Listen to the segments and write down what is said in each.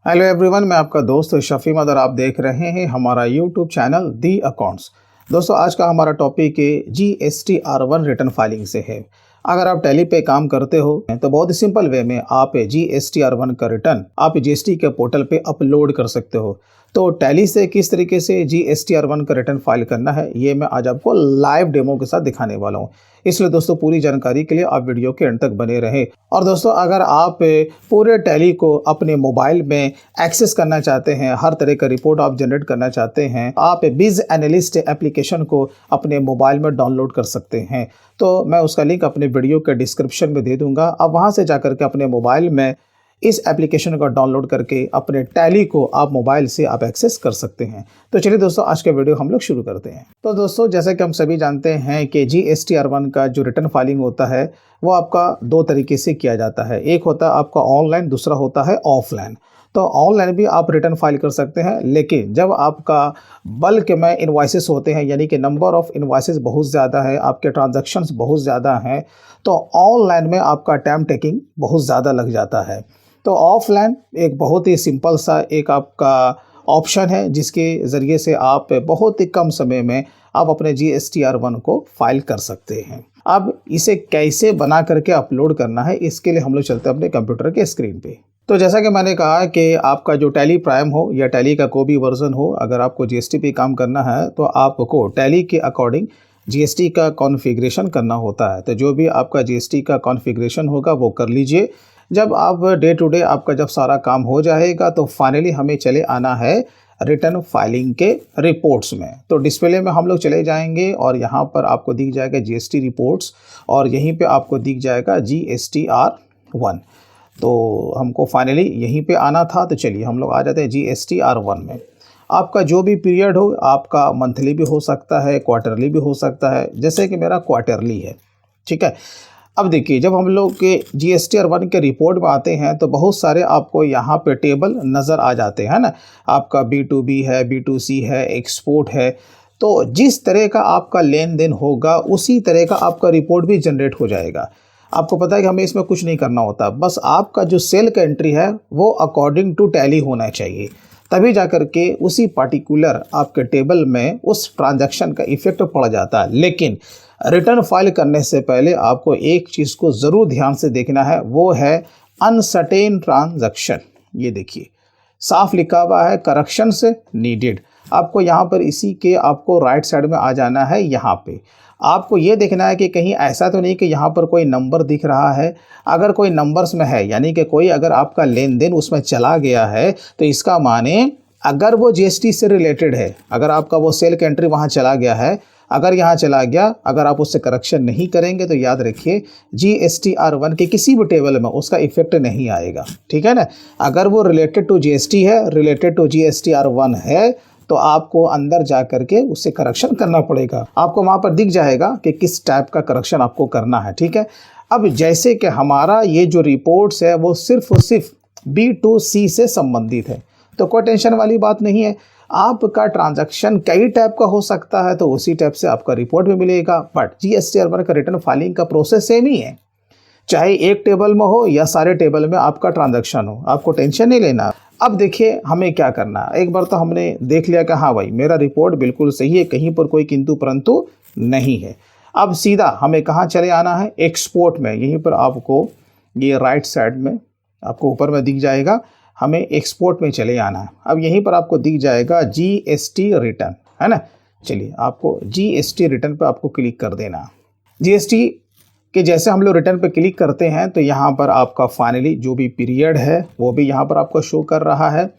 Hello everyone, मैं आपका दोस्त शफी अहमद और आप देख रहे हैं हमारा यूट्यूब चैनल दी अकाउंट्स। दोस्तों, आज का हमारा topic GST R1 return filing से है। अगर आप टैली पे काम करते हो तो बहुत ही सिंपल वे में आप GST R1 का रिटर्न आप GST के पोर्टल पे अपलोड कर सकते हो। तो टैली से किस तरीके से GST R1 का रिटर्न फाइल करना है, ये मैं आज आपको लाइव डेमो के साथ दिखाने वाला हूँ। इसलिए दोस्तों, पूरी जानकारी के लिए आप वीडियो के अंत तक बने रहें। और दोस्तों, अगर आप पूरे टैली को अपने मोबाइल में एक्सेस करना चाहते हैं, हर तरह का रिपोर्ट आप जनरेट करना चाहते हैं, आप बिज एनालिस्ट एप्लीकेशन को अपने मोबाइल में डाउनलोड कर सकते हैं। तो मैं उसका लिंक अपने वीडियो के डिस्क्रिप्शन में दे दूंगा। आप वहां से जाकर के अपने मोबाइल में इस एप्लीकेशन को डाउनलोड करके अपने टैली को आप मोबाइल से आप एक्सेस कर सकते हैं। तो चलिए दोस्तों, आज का वीडियो हम लोग शुरू करते हैं। तो दोस्तों, जैसे कि हम सभी जानते हैं कि GST R1 का जो रिटर्न फाइलिंग होता है वो आपका दो तरीके से किया जाता है। एक होता है आपका ऑनलाइन, दूसरा होता है ऑफलाइन। तो ऑनलाइन भी आप रिटर्न फाइल कर सकते हैं, लेकिन जब आपका बल्क में इनवॉइसेस होते हैं, यानी कि नंबर ऑफ इनवॉइसेस बहुत ज़्यादा है, आपके ट्रांजैक्शंस बहुत ज़्यादा हैं, तो ऑनलाइन में आपका टाइम टेकिंग बहुत ज़्यादा लग जाता है। तो ऑफलाइन एक बहुत ही सिंपल सा एक आपका ऑप्शन है, जिसके ज़रिए से आप बहुत ही कम समय में आप अपने GST R1 को फाइल कर सकते हैं। अब इसे कैसे बना करके अपलोड करना है, इसके लिए हम लोग चलते हैं अपने कंप्यूटर के स्क्रीन पे। तो जैसा कि मैंने कहा कि आपका जो टैली प्राइम हो या टैली का कोई भी वर्जन हो, अगर आपको GST पे काम करना है तो आपको टैली के अकॉर्डिंग GST का कॉन्फ़िगरेशन करना होता है। तो जो भी आपका GST का कॉन्फ़िगरेशन होगा वो कर लीजिए। जब आप डे टू डे आपका जब सारा काम हो जाएगा तो फाइनली हमें चले आना है रिटर्न फाइलिंग के रिपोर्ट्स में। तो डिस्प्ले में हम लोग चले जाएंगे और यहाँ पर आपको दिख जाएगा GST रिपोर्ट्स और यहीं पे आपको दिख जाएगा GST R1। तो हमको फाइनली यहीं पे आना था। तो चलिए हम लोग आ जाते हैं GST R1 में। आपका जो भी पीरियड हो, आपका मंथली भी हो सकता है, क्वार्टरली भी हो सकता है। जैसे कि मेरा क्वार्टरली है, ठीक है। अब देखिए, जब हम लोग के GST R1 के रिपोर्ट में आते हैं तो बहुत सारे आपको यहाँ पे टेबल नज़र आ जाते हैं ना। आपका B2B है, B2C है, एक्सपोर्ट है। तो जिस तरह का आपका लेन देन होगा उसी तरह का आपका रिपोर्ट भी जनरेट हो जाएगा। आपको पता है कि हमें इसमें कुछ नहीं करना होता, बस आपका जो सेल का एंट्री है वो अकॉर्डिंग टू टैली होना चाहिए, तभी जाकर के उसी पार्टिकुलर आपके टेबल में उस ट्रांजैक्शन का इफेक्ट पड़ जाता है। लेकिन रिटर्न फाइल करने से पहले आपको एक चीज़ को ज़रूर ध्यान से देखना है, वो है अनसर्टेन ट्रांजैक्शन। ये देखिए साफ लिखा हुआ है करेक्शंस नीडेड। आपको यहाँ पर इसी के आपको राइट साइड में आ जाना है। यहाँ पे आपको ये देखना है कि कहीं ऐसा तो नहीं कि यहाँ पर कोई नंबर दिख रहा है। अगर कोई नंबर्स में है, यानी कि कोई अगर आपका लेन देन उसमें चला गया है, तो इसका माने अगर वो GST से रिलेटेड है, अगर आपका वो सेल का एंट्री वहाँ चला गया है, अगर यहाँ चला गया, अगर आप उससे करेक्शन नहीं करेंगे तो याद रखिए GST R1 के किसी भी टेबल में उसका इफेक्ट नहीं आएगा, ठीक है ना। अगर वो रिलेटेड टू GST है, रिलेटेड टू GST R1 है, तो आपको अंदर जा करके उससे करेक्शन करना पड़ेगा। आपको वहाँ पर दिख जाएगा कि किस टाइप का करेक्शन आपको करना है, ठीक है। अब जैसे कि हमारा ये जो रिपोर्ट्स है वो सिर्फ और सिर्फ B2C से संबंधित है, तो कोई टेंशन वाली बात नहीं है। आपका ट्रांजैक्शन कई टाइप का हो सकता है, तो उसी टाइप से आपका रिपोर्ट भी मिलेगा। बट GST R1 का रिटर्न फाइलिंग का प्रोसेस सेम ही है, चाहे एक टेबल में हो या सारे टेबल में आपका ट्रांजैक्शन हो, आपको टेंशन नहीं लेना। अब देखिए हमें क्या करना है। एक बार तो हमने देख लिया कि हाँ भाई मेरा रिपोर्ट बिल्कुल सही है, कहीं पर कोई किंतु परंतु नहीं है। अब सीधा हमें कहाँ चले आना है, एक्सपोर्ट में। यहीं पर आपको ये राइट साइड में आपको ऊपर में दिख जाएगा, हमें एक्सपोर्ट में चले आना है। अब यहीं पर आपको दिख जाएगा GST रिटर्न, है ना। चलिए आपको GST रिटर्न पर आपको क्लिक कर देना। GST कि जैसे हम लोग रिटर्न पे क्लिक करते हैं तो यहाँ पर आपका फाइनली जो भी पीरियड है वो भी यहाँ पर आपको शो कर रहा है,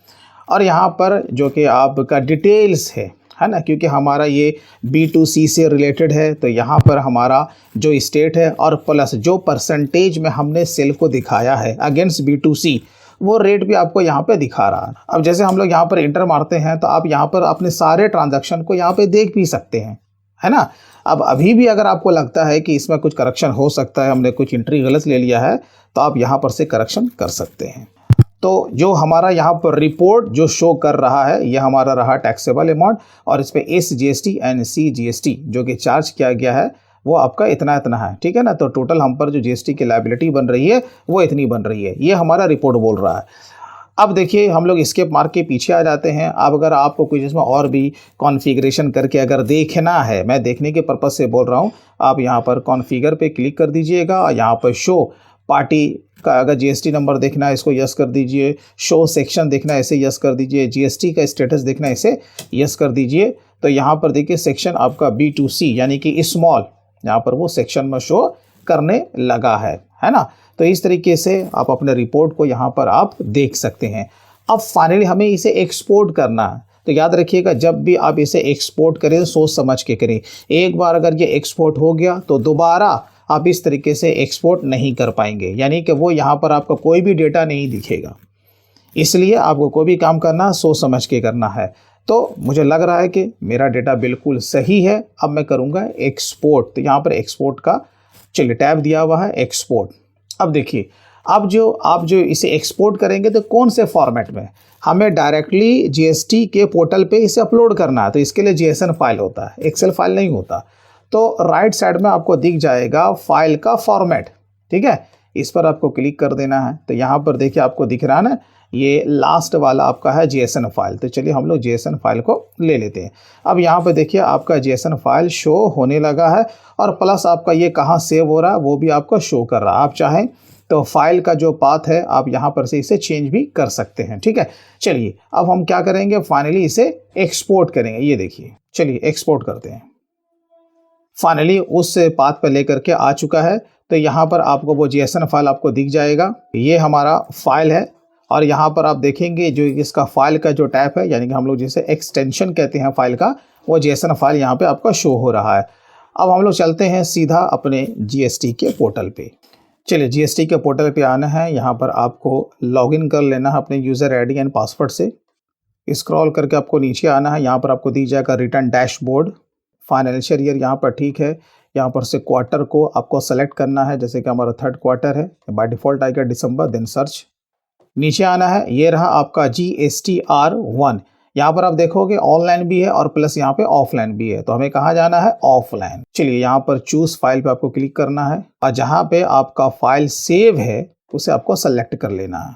और यहाँ पर जो कि आपका डिटेल्स है ना, क्योंकि हमारा ये B2C से रिलेटेड है, तो यहाँ पर हमारा जो स्टेट है और प्लस जो परसेंटेज में हमने सेल को दिखाया है अगेंस्ट B2C, वो रेट भी आपको यहाँ पे दिखा रहा है। अब जैसे हम लोग यहाँ पर इंटर मारते हैं तो आप यहाँ पर अपने सारे ट्रांजैक्शन को यहाँ पे देख भी सकते हैं, है ना। अब अभी भी अगर आपको लगता है कि इसमें कुछ करेक्शन हो सकता है, हमने कुछ एंट्री गलत ले लिया है, तो आप यहाँ पर से करेक्शन कर सकते हैं। तो जो हमारा यहाँ पर रिपोर्ट जो शो कर रहा है ये हमारा रहा टैक्सेबल अमाउंट, और इस पे SGST एंड CGST जो कि चार्ज किया गया है वो आपका इतना इतना है, ठीक है ना। तो टोटल हम पर जो GST की लायबिलिटी बन रही है वो इतनी बन रही है, ये हमारा रिपोर्ट बोल रहा है। अब देखिए हम लोग एस्केप मार के पीछे आ जाते हैं। अब अगर आपको कुछ इसमें और भी कॉन्फ़िगरेशन करके अगर देखना है, मैं देखने के पर्पज़ से बोल रहा हूँ, आप यहाँ पर कॉन्फ़िगर पे क्लिक कर दीजिएगा और यहाँ पर शो पार्टी का अगर जीएसटी नंबर देखना है इसको यस कर दीजिए, शो सेक्शन देखना है इसे यस कर दीजिए, जीएसटी का स्टेटस देखना है इसे यस कर दीजिए। तो यहाँ पर देखिए सेक्शन आपका B2C यानी कि स्मॉल, यहाँ पर वो सेक्शन में शो करने लगा है ना। तो इस तरीके से आप अपने रिपोर्ट को यहाँ पर आप देख सकते हैं। अब फाइनली हमें इसे एक्सपोर्ट करना है, तो याद रखिएगा जब भी आप इसे एक्सपोर्ट करें तो सोच समझ के करें। एक बार अगर ये एक्सपोर्ट हो गया तो दोबारा आप इस तरीके से एक्सपोर्ट नहीं कर पाएंगे, यानी कि वो यहाँ पर आपका कोई भी डेटा नहीं दिखेगा। इसलिए आपको कोई भी काम करना सोच समझ के करना है। तो मुझे लग रहा है कि मेरा डेटा बिल्कुल सही है। अब मैं करूँगा एक्सपोर्ट, तो यहाँ पर एक्सपोर्ट का चलिए टैब दिया हुआ है एक्सपोर्ट। अब देखिए अब जो आप जो इसे एक्सपोर्ट करेंगे तो कौन से फॉर्मेट में, हमें डायरेक्टली जीएसटी के पोर्टल पे इसे अपलोड करना है, तो इसके लिए जेएसएन फाइल होता है, एक्सेल फाइल नहीं होता। तो राइट साइड में आपको दिख जाएगा फाइल का फॉर्मेट, ठीक है, इस पर आपको क्लिक कर देना है। तो यहाँ पर देखिए आपको दिख रहा है ना, ये लास्ट वाला आपका है जेएसएन फाइल। तो चलिए हम लोग जेएसएन फाइल को ले लेते हैं। अब यहाँ पर देखिए आपका जेएसएन फाइल शो होने लगा है और प्लस आपका ये कहाँ सेव हो रहा है वो भी आपको शो कर रहा है। आप चाहें तो फाइल का जो पाथ है आप यहाँ पर से इसे चेंज भी कर सकते हैं, ठीक है। चलिए अब हम क्या करेंगे, फाइनली इसे एक्सपोर्ट करेंगे। ये देखिए, चलिए एक्सपोर्ट करते हैं। फाइनली उस पाथ पर लेकर के आ चुका है। तो यहाँ पर आपको वो जेएसएन फाइल आपको दिख जाएगा, ये हमारा फाइल है। और यहाँ पर आप देखेंगे जो इसका फाइल का जो टैब है, यानी कि हम लोग जिसे एक्सटेंशन कहते हैं फाइल का, वो जेएसएन फाइल यहाँ पे आपका शो हो रहा है। अब हम लोग चलते हैं सीधा अपने जीएसटी के पोर्टल पे। चलिए जीएसटी के पोर्टल पे आना है, यहाँ पर आपको लॉगिन कर लेना है अपने यूज़र आईडी एंड पासवर्ड से। स्क्रॉल करके आपको नीचे आना है, यहाँ पर आपको दी जाएगा रिटर्न डैशबोर्ड, फाइनेंशियल ईयर यहाँ पर ठीक है। यहाँ पर से क्वार्टर को आपको सेलेक्ट करना है, जैसे कि हमारा 3rd क्वार्टर है, बाय डिफ़ॉल्ट आएगा दिसंबर, देन सर्च। नीचे आना है, ये रहा आपका GSTR1। यहाँ पर आप देखोगे ऑनलाइन भी है और प्लस यहाँ पे ऑफलाइन भी है, तो हमें कहाँ जाना है, ऑफलाइन। चलिए यहाँ पर चूज फाइल पे आपको क्लिक करना है और जहाँ पे आपका फाइल सेव है उसे आपको सेलेक्ट कर लेना है।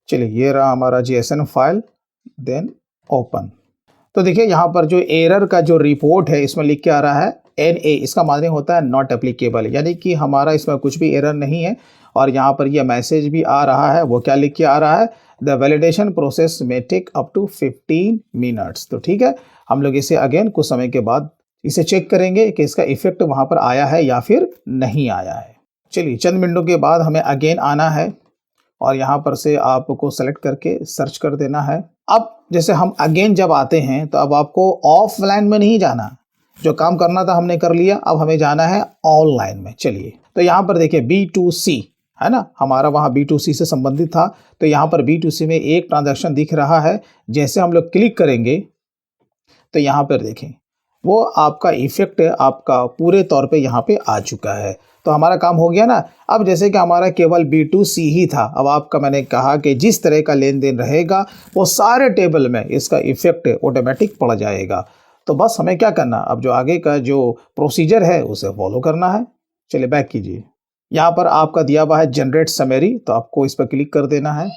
चलिए ये रहा हमारा जेएसएन फाइल, देन ओपन। तो देखिए यहाँ पर जो एरर का जो रिपोर्ट है इसमें लिख के आ रहा है NA, इसका मतलब होता है नॉट एप्लीकेबल, यानी कि हमारा इसमें कुछ भी एरर नहीं है। और यहाँ पर यह मैसेज भी आ रहा है, वो क्या लिख के आ रहा है, द वैलिडेशन प्रोसेस में टेक अप टू 15 मिनट्स। तो ठीक है, हम लोग इसे अगेन कुछ समय के बाद इसे चेक करेंगे कि इसका इफेक्ट वहाँ पर आया है या फिर नहीं आया है। चलिए चंद मिनटों के बाद हमें अगेन आना है और यहाँ पर से आपको सेलेक्ट करके सर्च कर देना है। अब जैसे हम अगेन जब आते हैं तो अब आपको ऑफलाइन में नहीं जाना, जो काम करना था हमने कर लिया, अब हमें जाना है ऑनलाइन में। चलिए तो यहाँ पर देखिए B2C है ना, हमारा वहाँ B2C से संबंधित था। तो यहाँ पर B2C में एक ट्रांजैक्शन दिख रहा है, जैसे हम लोग क्लिक करेंगे तो यहाँ पर देखें वो आपका इफेक्ट आपका पूरे तौर पे यहाँ पे आ चुका है। तो हमारा काम हो गया ना। अब जैसे कि हमारा केवल B2C ही था, अब आपका मैंने कहा कि जिस तरह का लेन देन रहेगा वो सारे टेबल में इसका इफेक्ट ऑटोमेटिक पड़ जाएगा। तो बस हमें क्या करना, अब जो आगे का जो प्रोसीजर है उसे फॉलो करना है। चलिए बैक कीजिए, यहाँ पर आपका दिया हुआ है जनरेट समरी, तो आपको इस पर क्लिक कर देना है।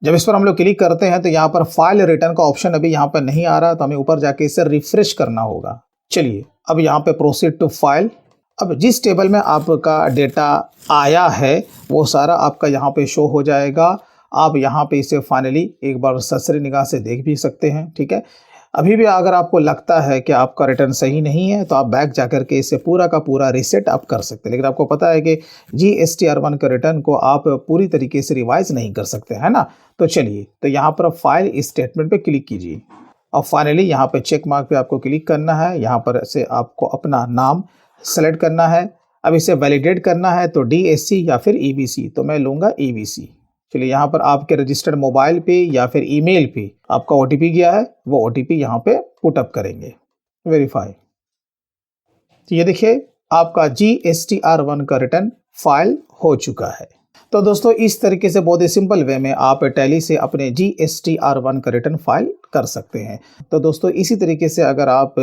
जब इस पर हम लोग क्लिक करते हैं तो यहाँ पर फाइल रिटर्न का ऑप्शन अभी यहाँ पर नहीं आ रहा, तो हमें ऊपर जाके इसे रिफ्रेश करना होगा। चलिए अब यहाँ पे प्रोसीड टू फाइल। अब जिस टेबल में आपका डेटा आया है वो सारा आपका यहाँ पे शो हो जाएगा। आप यहाँ पे इसे फाइनली एक बार ससरी निगाह से देख भी सकते हैं, ठीक है। अभी भी अगर आपको लगता है कि आपका रिटर्न सही नहीं है तो आप बैक जाकर के इसे पूरा का पूरा रीसेट आप कर सकते हैं, लेकिन आपको पता है कि GSTR1 के रिटर्न को आप पूरी तरीके से रिवाइज नहीं कर सकते, है ना। तो चलिए तो यहाँ पर फाइल स्टेटमेंट पे क्लिक कीजिए और फाइनली यहाँ पे चेक मार्क पे आपको क्लिक करना है। यहाँ पर से आपको अपना नाम सेलेक्ट करना है। अब इसे वैलिडेट करना है तो DSC या फिर EBC, तो मैं लूँगा EBC। चलिए यहाँ पर आपके रजिस्टर्ड मोबाइल पे या फिर ईमेल पे आपका OTP गया है, वो OTP यहाँ पे पुट अप करेंगे, वेरीफाई। तो ये देखिए आपका GSTR1 का रिटर्न फाइल हो चुका है। तो दोस्तों इस तरीके से बहुत ही सिंपल वे में आप टैली से अपने GSTR1 का रिटर्न फाइल कर सकते हैं। तो दोस्तों इसी तरीके से अगर आप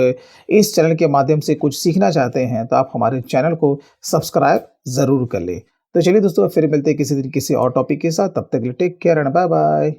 इस चैनल के माध्यम से कुछ सीखना चाहते हैं तो आप हमारे चैनल को सब्सक्राइब ज़रूर कर लें। तो चलिए दोस्तों फिर मिलते हैं किसी तरीके से और टॉपिक के साथ, तब तक के लिए take care and bye bye.